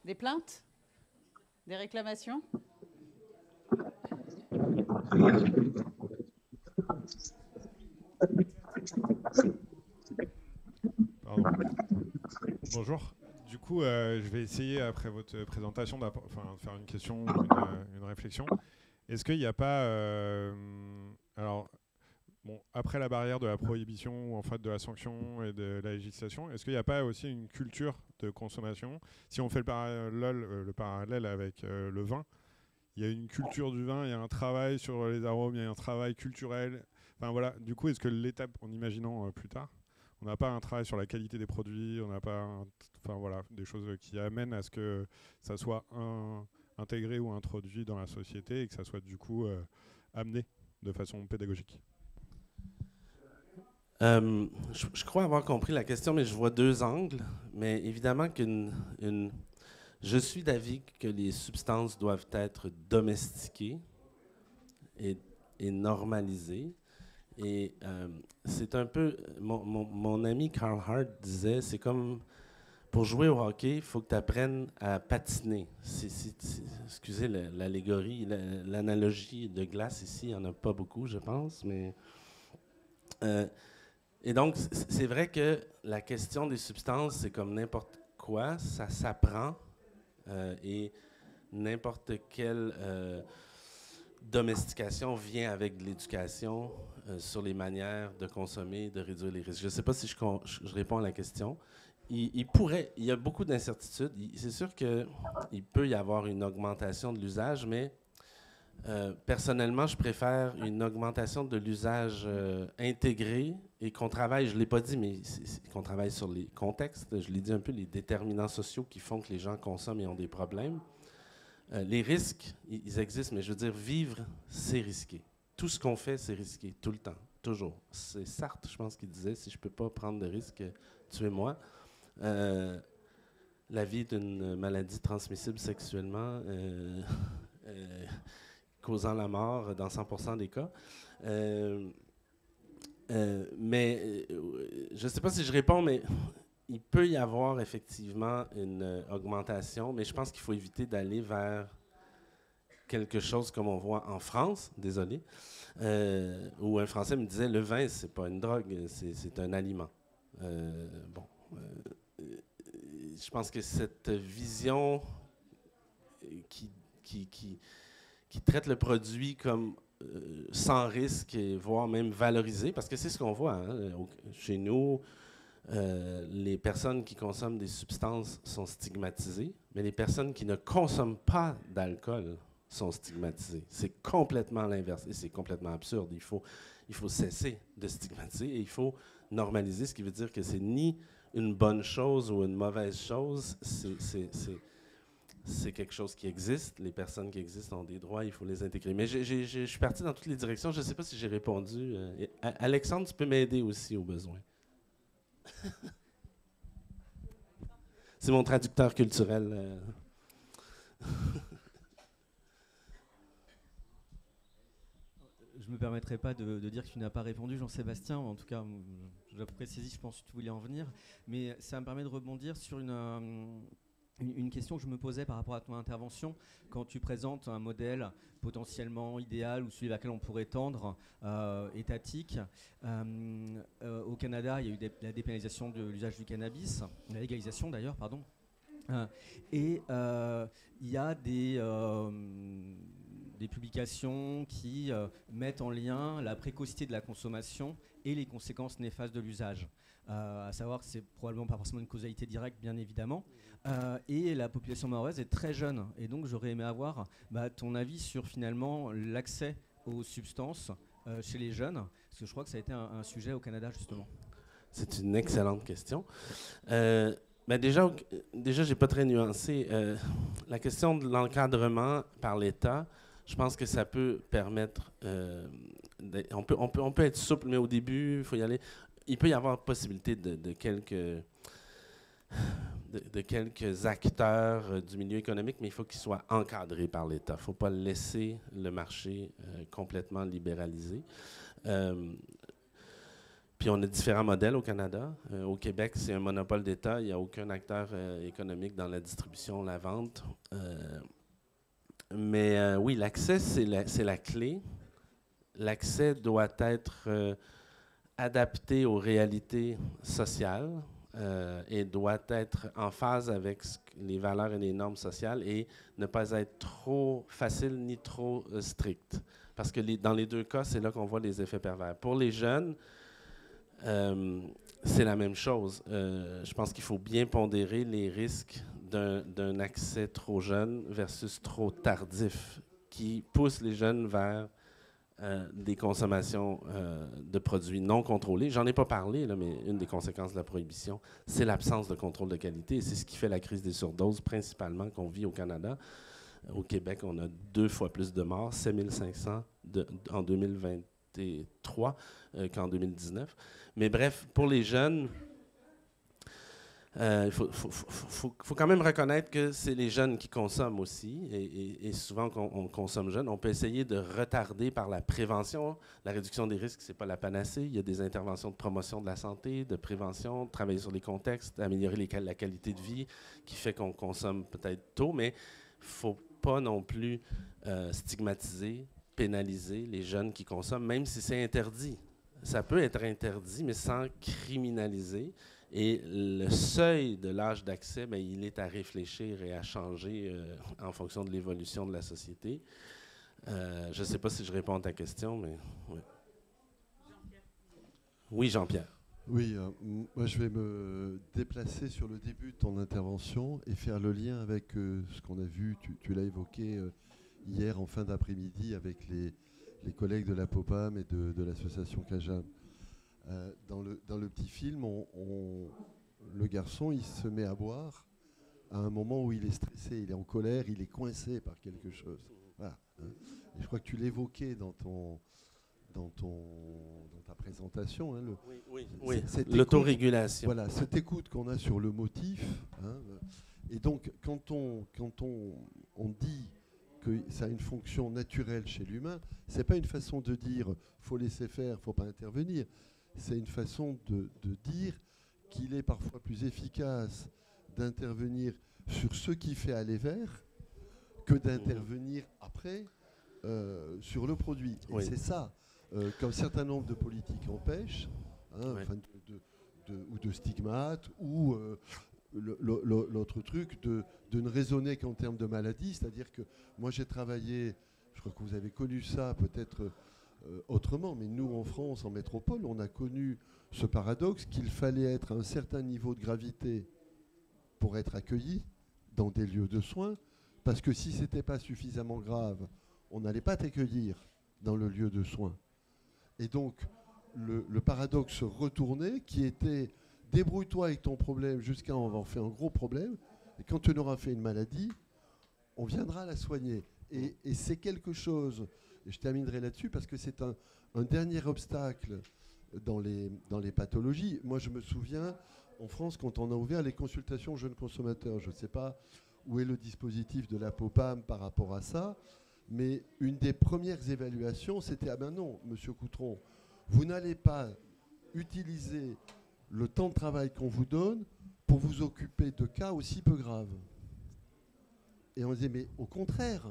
Des plaintes? Des réclamations? Pardon. Bonjour. Du coup, je vais essayer, après votre présentation, de faire une question ou une réflexion. Est-ce qu'il n'y a pas... alors, bon, après la barrière de la prohibition, ou en fait de la sanction et de la législation, est-ce qu'il n'y a pas aussi une culture de consommation? Si on fait le parallèle avec le vin, il y a une culture du vin, il y a un travail sur les arômes, il y a un travail culturel. Enfin voilà, du coup, est-ce que l'étape, en imaginant plus tard, on n'a pas un travail sur la qualité des produits, on n'a pas des choses qui amènent à ce que ça soit intégré ou introduit dans la société et que ça soit du coup amené de façon pédagogique? Je crois avoir compris la question, mais je vois deux angles. Mais évidemment je suis d'avis que les substances doivent être domestiquées et normalisées. Et c'est un peu... Mon ami Carl Hart disait, c'est comme... Pour jouer au hockey, il faut que tu apprennes à patiner. Excusez l'allégorie, l'analogie de glace ici, il n'y en a pas beaucoup, je pense, mais... et donc, c'est vrai que la question des substances, c'est comme n'importe quoi, ça s'apprend et n'importe quelle domestication vient avec de l'éducation sur les manières de consommer, de réduire les risques. Je ne sais pas si je réponds à la question. Il y a beaucoup d'incertitudes. C'est sûr qu'il peut y avoir une augmentation de l'usage, mais personnellement, je préfère une augmentation de l'usage intégré et qu'on travaille, je ne l'ai pas dit, mais qu'on travaille sur les contextes, je l'ai dit un peu, les déterminants sociaux qui font que les gens consomment et ont des problèmes. Les risques, ils existent, mais je veux dire, vivre, c'est risqué. Tout ce qu'on fait, c'est risqué, tout le temps, toujours. C'est Sartre, je pense, qui disait, si je ne peux pas prendre de risques, tuez-moi. La vie est une maladie transmissible sexuellement, causant la mort dans 100% des cas. Mais je ne sais pas si je réponds, mais il peut y avoir effectivement une augmentation, mais je pense qu'il faut éviter d'aller vers quelque chose comme on voit en France, désolé, où un Français me disait, le vin, c'est pas une drogue, c'est un aliment. Je pense que cette vision qui traite le produit comme sans risque, et voire même valorisé, parce que c'est ce qu'on voit chez nous. Les personnes qui consomment des substances sont stigmatisées, mais les personnes qui ne consomment pas d'alcool sont stigmatisés. C'est complètement l'inverse et c'est complètement absurde. Il faut cesser de stigmatiser et il faut normaliser, ce qui veut dire que c'est ni une bonne chose ou une mauvaise chose, c'est quelque chose qui existe. Les personnes qui existent ont des droits, il faut les intégrer. Mais je suis parti dans toutes les directions. Je ne sais pas si j'ai répondu. Alexandre, tu peux m'aider aussi au besoin. C'est mon traducteur culturel. Je ne me permettrai pas de dire que tu n'as pas répondu, Jean-Sébastien. En tout cas, je précise, je pense que tu voulais en venir. Mais ça me permet de rebondir sur une question que je me posais par rapport à ton intervention. Quand tu présentes un modèle potentiellement idéal ou celui vers lequel on pourrait tendre, étatique, au Canada, il y a eu la dépénalisation de l'usage du cannabis, la légalisation d'ailleurs, pardon. Et il y a des publications qui mettent en lien la précocité de la consommation et les conséquences néfastes de l'usage. À savoir que c'est probablement pas forcément une causalité directe, bien évidemment. Et la population mahoraise est très jeune. Et donc j'aurais aimé avoir ton avis sur finalement l'accès aux substances chez les jeunes, parce que je crois que ça a été un sujet au Canada justement. C'est une excellente question. Déjà, je n'ai pas très nuancé. La question de l'encadrement par l'État, je pense que ça peut permettre... on peut être souple, mais au début, il faut y aller. Il peut y avoir possibilité de quelques acteurs du milieu économique, mais il faut qu'ils soient encadrés par l'État. Il ne faut pas laisser le marché complètement libéralisé. Puis on a différents modèles au Canada. Au Québec, c'est un monopole d'État. Il n'y a aucun acteur économique dans la distribution, la vente. Oui, l'accès, c'est la clé. L'accès doit être adapté aux réalités sociales et doit être en phase avec les valeurs et les normes sociales et ne pas être trop facile ni trop strict. Parce que dans les deux cas, c'est là qu'on voit les effets pervers. Pour les jeunes, c'est la même chose. Je pense qu'il faut bien pondérer les risques d'un accès trop jeune versus trop tardif qui pousse les jeunes vers des consommations de produits non contrôlés. J'en ai pas parlé, là, mais une des conséquences de la prohibition, c'est l'absence de contrôle de qualité. Et c'est ce qui fait la crise des surdoses, principalement, qu'on vit au Canada. Au Québec, on a 2 fois plus de morts, 7500 en 2023 qu'en 2019. Mais bref, pour les jeunes, il faut quand même reconnaître que c'est les jeunes qui consomment aussi. Et souvent, quand on consomme jeune, on peut essayer de retarder par la prévention. La réduction des risques, ce n'est pas la panacée. Il y a des interventions de promotion de la santé, de prévention, de travailler sur les contextes, améliorer la qualité de vie, qui fait qu'on consomme peut-être tôt. Mais il ne faut pas non plus stigmatiser, pénaliser les jeunes qui consomment, même si c'est interdit. Ça peut être interdit, mais sans criminaliser. Et le seuil de l'âge d'accès, il est à réfléchir et à changer en fonction de l'évolution de la société. Je ne sais pas si je réponds à ta question, mais oui. Jean-Pierre. Oui, Jean-Pierre. Oui, moi je vais me déplacer sur le début de ton intervention et faire le lien avec ce qu'on a vu, tu l'as évoqué hier en fin d'après-midi avec les collègues de la POPAM et de l'association CAJAM. Dans le petit film, le garçon, il se met à boire à un moment où il est stressé, il est en colère, il est coincé par quelque chose. Voilà. Et je crois que tu l'évoquais dans ta présentation. Hein, oui. L'autorégulation. Voilà, cette écoute qu'on a sur le motif. Hein, et donc, quand on dit que ça a une fonction naturelle chez l'humain, c'est pas une façon de dire faut laisser faire, faut pas intervenir. C'est une façon de dire qu'il est parfois plus efficace d'intervenir sur ce qui fait aller vers que d'intervenir après sur le produit. Et oui. C'est ça qu'un certain nombre de politiques empêchent, hein, oui. Ou de stigmates, ou l'autre truc de ne raisonner qu'en termes de maladie. C'est-à-dire que moi j'ai travaillé, je crois que vous avez connu ça peut-être autrement, mais nous en France, en métropole, on a connu ce paradoxe qu'il fallait être à un certain niveau de gravité pour être accueilli dans des lieux de soins, Parce que si ce n'était pas suffisamment grave, on n'allait pas t'accueillir dans le lieu de soins. Et donc, le paradoxe retourné qui était débrouille-toi avec ton problème jusqu'à on va en faire un gros problème, et quand tu auras fait une maladie, on viendra la soigner. Et c'est quelque chose, et je terminerai là-dessus, parce que c'est un dernier obstacle dans les pathologies. Moi, je me souviens, en France, quand on a ouvert les consultations jeunes consommateurs, je ne sais pas où est le dispositif de la POPAM par rapport à ça, mais une des premières évaluations, c'était « Ah ben non, monsieur Coutron, vous n'allez pas utiliser le temps de travail qu'on vous donne pour vous occuper de cas aussi peu graves. » Et on disait « Mais au contraire,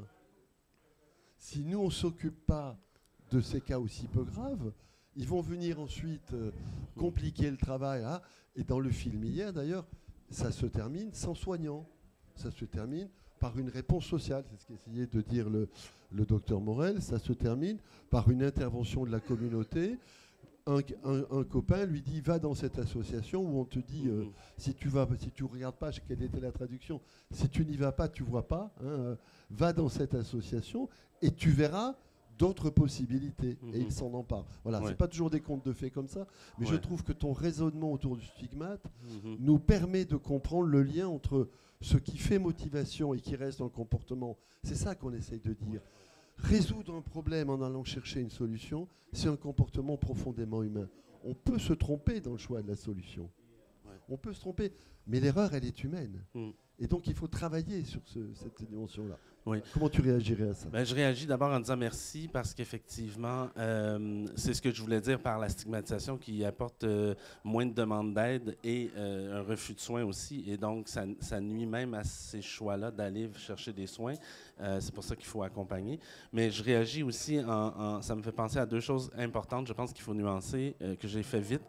si nous, on ne s'occupe pas de ces cas aussi peu graves, ils vont venir ensuite compliquer le travail. » Et dans le film hier, d'ailleurs, ça se termine sans soignant. Ça se termine par une réponse sociale. C'est ce qu'essayait de dire le docteur Morel. Ça se termine par une intervention de la communauté. Un copain lui dit va dans cette association où on te dit si tu regardes pas, quelle était la traduction, si tu n'y vas pas, tu vois pas, hein, va dans cette association et tu verras d'autres possibilités. Et il s'en empare. Voilà, c'est pas toujours des contes de fées comme ça, mais je trouve que ton raisonnement autour du stigmate nous permet de comprendre le lien entre ce qui fait motivation et qui reste dans le comportement. C'est ça qu'on essaye de dire. Résoudre un problème en allant chercher une solution, c'est un comportement profondément humain. On peut se tromper dans le choix de la solution. On peut se tromper, mais l'erreur, elle est humaine. Et donc, il faut travailler sur cette dimension-là. Oui. Comment tu réagirais à ça? Je réagis d'abord en disant merci parce qu'effectivement, c'est ce que je voulais dire par la stigmatisation qui apporte moins de demandes d'aide et un refus de soins aussi. Et donc, ça nuit même à ces choix-là d'aller chercher des soins. C'est pour ça qu'il faut accompagner. Mais je réagis aussi ça me fait penser à deux choses importantes. Je pense qu'il faut nuancer, que j'ai fait vite.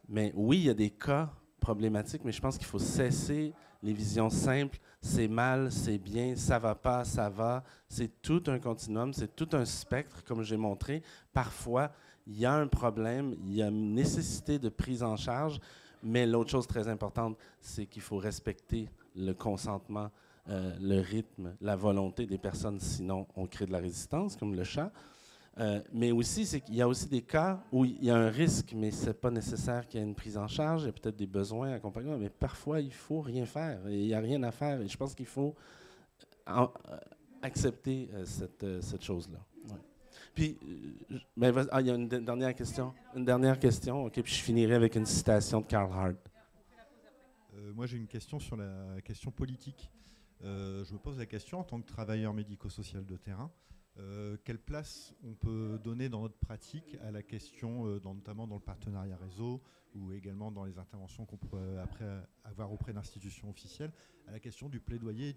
Mais oui, il y a des cas problématiques, mais je pense qu'il faut cesser les visions simples. C'est mal, c'est bien, ça va pas, ça va. C'est tout un continuum, c'est tout un spectre, comme j'ai montré. Parfois, il y a un problème, il y a une nécessité de prise en charge, mais l'autre chose très importante, c'est qu'il faut respecter le consentement, le rythme, la volonté des personnes, sinon on crée de la résistance, comme le chat. Mais aussi, c'est qu'il y a aussi des cas où il y a un risque, mais ce n'est pas nécessaire qu'il y ait une prise en charge. Il y a peut-être des besoins d'accompagnement, mais parfois, il ne faut rien faire. Il n'y a rien à faire. Et je pense qu'il faut accepter cette chose-là. Ouais. Puis, il y a une dernière question. Une dernière question. OK, puis je finirai avec une citation de Karl Hart. Moi, j'ai une question sur la question politique. Je me pose la question, en tant que travailleur médico-social de terrain, quelle place on peut donner dans notre pratique à la question, notamment dans le partenariat réseau ou également dans les interventions qu'on peut après avoir auprès d'institutions officielles, à la question du plaidoyer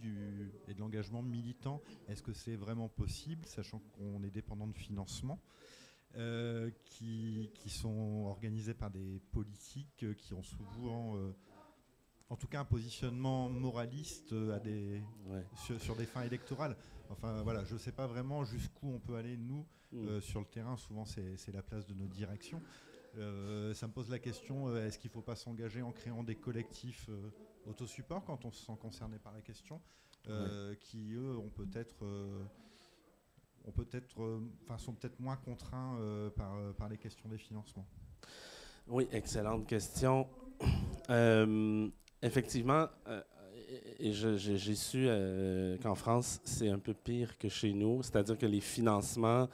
et de l'engagement militant. Est-ce que c'est vraiment possible, sachant qu'on est dépendant de financement qui sont organisés par des politiques qui ont souvent... en tout cas un positionnement moraliste sur des fins électorales. Enfin voilà, je ne sais pas vraiment jusqu'où on peut aller, nous, sur le terrain. Souvent, c'est la place de nos directions. Ça me pose la question, est-ce qu'il ne faut pas s'engager en créant des collectifs autosupport quand on se sent concerné par la question, qui, eux, sont peut-être moins contraints par les questions des financements? Oui, excellente question. Effectivement, et j'ai su qu'en France, c'est un peu pire que chez nous, c'est-à-dire que les financements,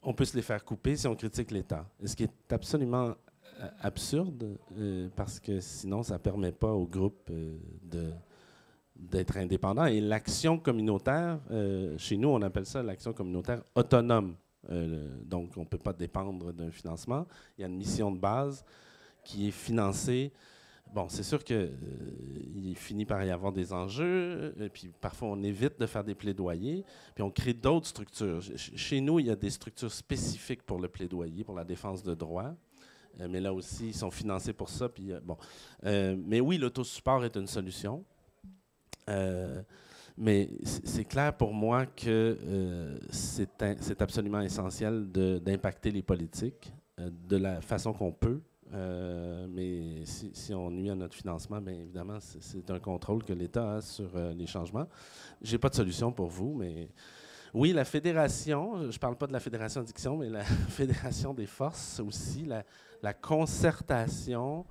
on peut se les faire couper si on critique l'État. Ce qui est absolument absurde, parce que sinon, ça ne permet pas au groupe d'être indépendant. Et l'action communautaire, chez nous, on appelle ça l'action communautaire autonome. Donc, on ne peut pas dépendre d'un financement. Il y a une mission de base qui est financée. Bon, c'est sûr qu'il finit par y avoir des enjeux, et puis parfois on évite de faire des plaidoyers, puis on crée d'autres structures. Chez nous, il y a des structures spécifiques pour le plaidoyer, pour la défense de droits, mais là aussi, ils sont financés pour ça. Puis, mais oui, l'autosupport est une solution, mais c'est clair pour moi que c'est absolument essentiel d'impacter les politiques de la façon qu'on peut. mais si on nuit à notre financement, bien évidemment, c'est un contrôle que l'État a sur les changements. Je n'ai pas de solution pour vous, mais oui, la fédération, je ne parle pas de la fédération Addiction, mais la fédération des forces aussi, la concertation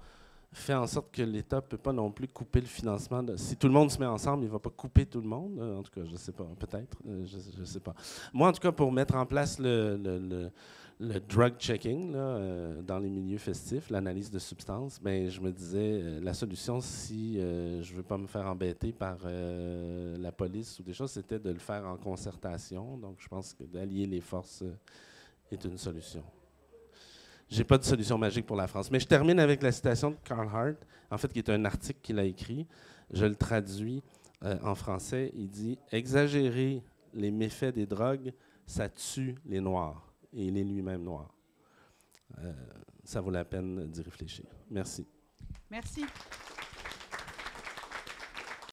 fait en sorte que l'État ne peut pas non plus couper le financement. Si tout le monde se met ensemble, il ne va pas couper tout le monde. En tout cas, je ne sais pas, peut-être, je ne sais pas. Moi, en tout cas, pour mettre en place le drug checking là, dans les milieux festifs, l'analyse de substances, ben, je me disais, la solution, si je ne veux pas me faire embêter par la police ou des choses, c'était de le faire en concertation. Donc, je pense que d'allier les forces est une solution. J'ai pas de solution magique pour la France. Mais je termine avec la citation de Carl Hart, en fait, qui est un article qu'il a écrit. Je le traduis en français. Il dit « Exagérer les méfaits des drogues, ça tue les Noirs. » Et il est lui-même noir. Ça vaut la peine d'y réfléchir. Merci. Merci.